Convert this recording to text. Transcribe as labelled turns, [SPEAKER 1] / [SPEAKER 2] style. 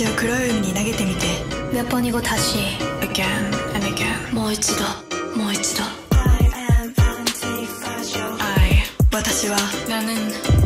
[SPEAKER 1] 私を黒い海に投げてみて。
[SPEAKER 2] 몇 번이고 다시
[SPEAKER 1] Again and again.
[SPEAKER 2] もう一度もう一度。
[SPEAKER 1] 私は
[SPEAKER 2] 나는